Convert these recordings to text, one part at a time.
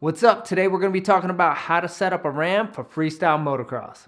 What's up? Today we're going to be talking about how to set up a ramp for freestyle motocross.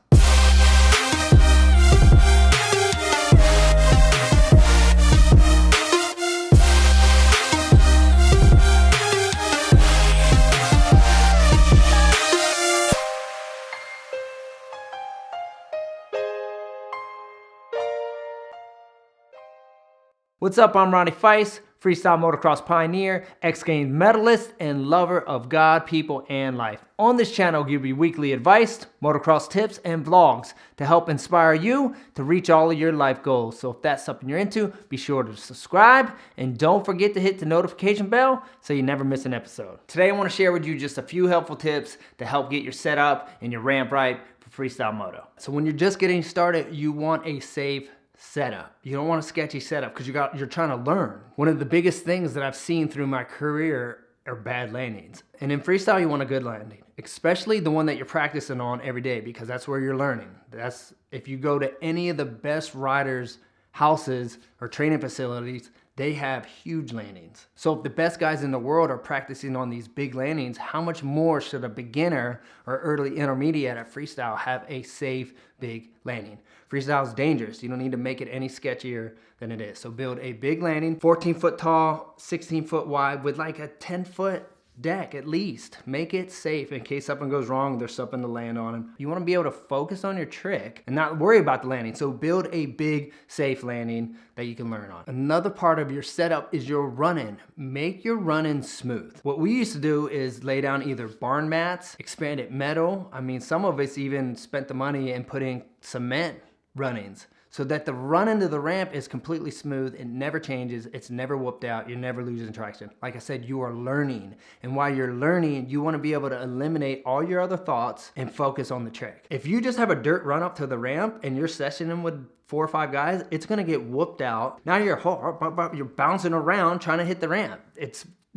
What's up? I'm Ronnie Feisst, Freestyle Motocross Pioneer, X Games medalist, and lover of God, people, and life. On this channel, I'll give you weekly advice, motocross tips, and vlogs to help inspire you to reach all of your life goals. So if that's something you're into, be sure to subscribe, and don't forget to hit the notification bell so you never miss an episode. Today, I want to share with you just a few helpful tips to help get your setup and your ramp right for freestyle moto. So when you're just getting started, you want a safe setup. You don't want a sketchy setup because you're trying to learn. One of the biggest things that I've seen through my career are bad landings. And in freestyle, you want a good landing, especially the one that you're practicing on every day, because that's where you're learning. That's if you go to any of the best riders' houses or training facilities, they have huge landings. So if the best guys in the world are practicing on these big landings, how much more should a beginner or early intermediate at freestyle have a safe, big landing? Freestyle is dangerous. You don't need to make it any sketchier than it is. So build a big landing, 14 foot tall, 16 foot wide with like a 10-foot deck at least. Make it safe in case something goes wrong, there's something to land on. And you want to be able to focus on your trick and not worry about the landing. So build a big, safe landing that you can learn on. Another part of your setup is your run-in. Make your run-in smooth. What we used to do is lay down either barn mats, expanded metal. I mean, some of us even spent the money in putting cement run-ins, so that the run into the ramp is completely smooth. It never changes. It's never whooped out. You're never losing traction. Like I said, you are learning. And while you're learning, you want to be able to eliminate all your other thoughts and focus on the trick. If you just have a dirt run up to the ramp and you're sessioning with 4 or 5 guys, it's going to get whooped out. Now you're bouncing around trying to hit the ramp.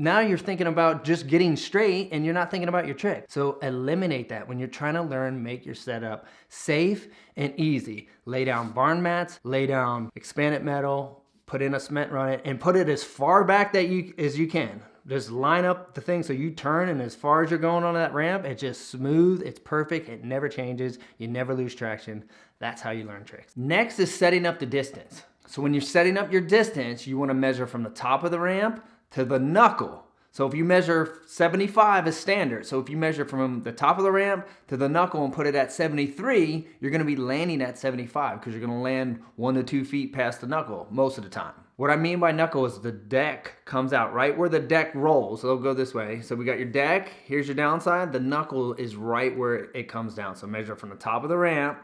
Now you're thinking about just getting straight and you're not thinking about your trick. So eliminate that. When you're trying to learn, make your setup safe and easy. Lay down barn mats, lay down expanded metal, put in a cement run-in, and put it as far back as you can. Just line up the thing so you turn, and as far as you're going on that ramp, it's just smooth, it's perfect, it never changes, you never lose traction. That's how you learn tricks. Next is setting up the distance. So when you're setting up your distance, you want to measure from the top of the ramp to the knuckle. So if you measure 75 as standard, so if you measure from the top of the ramp to the knuckle and put it at 73, you're going to be landing at 75 because you're going to land 1 to 2 feet past the knuckle most of the time. What I mean by knuckle is the deck comes out right where the deck rolls. So it'll go this way. So we got your deck, here's your downside. The knuckle is right where it comes down. So measure from the top of the ramp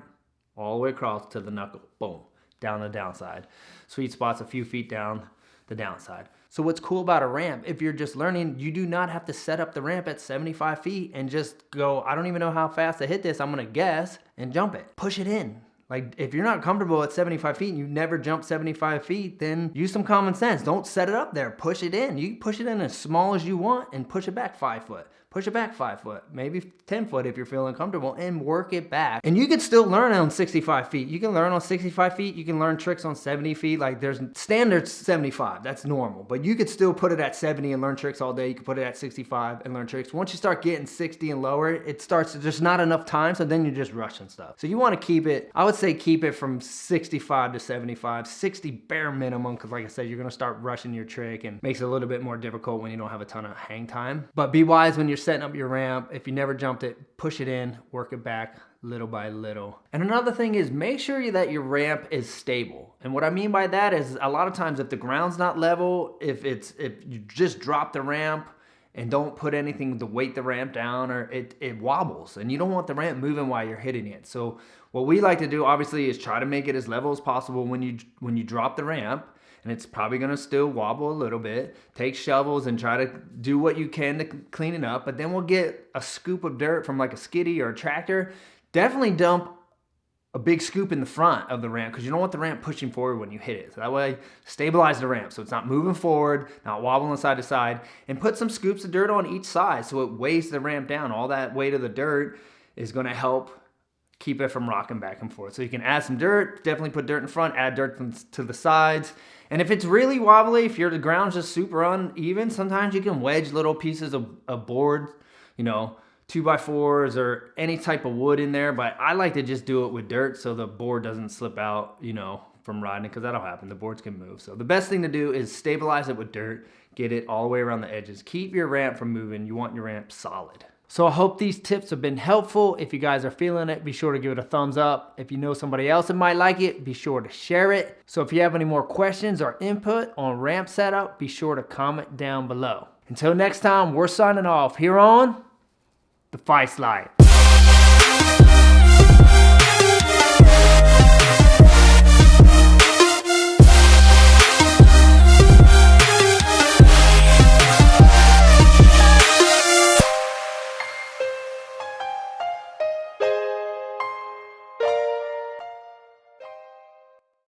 all the way across to the knuckle. Boom, down the downside. Sweet spot's a few feet down the downside. So what's cool about a ramp, if you're just learning, you do not have to set up the ramp at 75 feet and just go, I don't even know how fast to hit this, I'm gonna guess, and jump it. Push it in. Like, if you're not comfortable at 75 feet and you never jump 75 feet, then use some common sense. Don't set it up there, push it in. You can push it in as small as you want and push it back 5 foot. Push it back 5 foot, maybe 10 foot if you're feeling comfortable, and work it back. And you can still learn on 65 feet. You can learn on 65 feet. You can learn tricks on 70 feet. Like, there's standard 75, that's normal. But you could still put it at 70 and learn tricks all day. You can put it at 65 and learn tricks. Once you start getting 60 and lower, it starts to just not enough time, so then you're just rushing stuff. So you want to keep it, I would say keep it from 65 to 75, 60 bare minimum, because like I said, you're going to start rushing your trick and makes it a little bit more difficult when you don't have a ton of hang time. But be wise when you're setting up your ramp. If you never jumped it, push it in, work it back little by little. And another thing is make sure that your ramp is stable. And what I mean by that is a lot of times if the ground's not level, if you just drop the ramp and don't put anything to weight the ramp down, or it wobbles, and you don't want the ramp moving while you're hitting it. So what we like to do obviously is try to make it as level as possible when you drop the ramp. And it's probably gonna still wobble a little bit. Take shovels and try to do what you can to clean it up, but then we'll get a scoop of dirt from like a skiddy or a tractor. Definitely dump a big scoop in the front of the ramp because you don't want the ramp pushing forward when you hit it. So that way, stabilize the ramp so it's not moving forward, not wobbling side to side, and put some scoops of dirt on each side so it weighs the ramp down. All that weight of the dirt is gonna help keep it from rocking back and forth. So you can add some dirt, definitely put dirt in front, add dirt to the sides. And if it's really wobbly, if the ground's just super uneven, sometimes you can wedge little pieces of board you know, 2x4s or any type of wood in there, but I like to just do it with dirt so the board doesn't slip out, you know, from riding it, because that'll happen. The boards can move. So the best thing to do is stabilize it with dirt, get it all the way around the edges. Keep your ramp from moving. You want your ramp solid. So I hope these tips have been helpful. If you guys are feeling it, be sure to give it a thumbs up. If you know somebody else that might like it, be sure to share it. So if you have any more questions or input on ramp setup, be sure to comment down below. Until next time, we're signing off here on The Feist Life.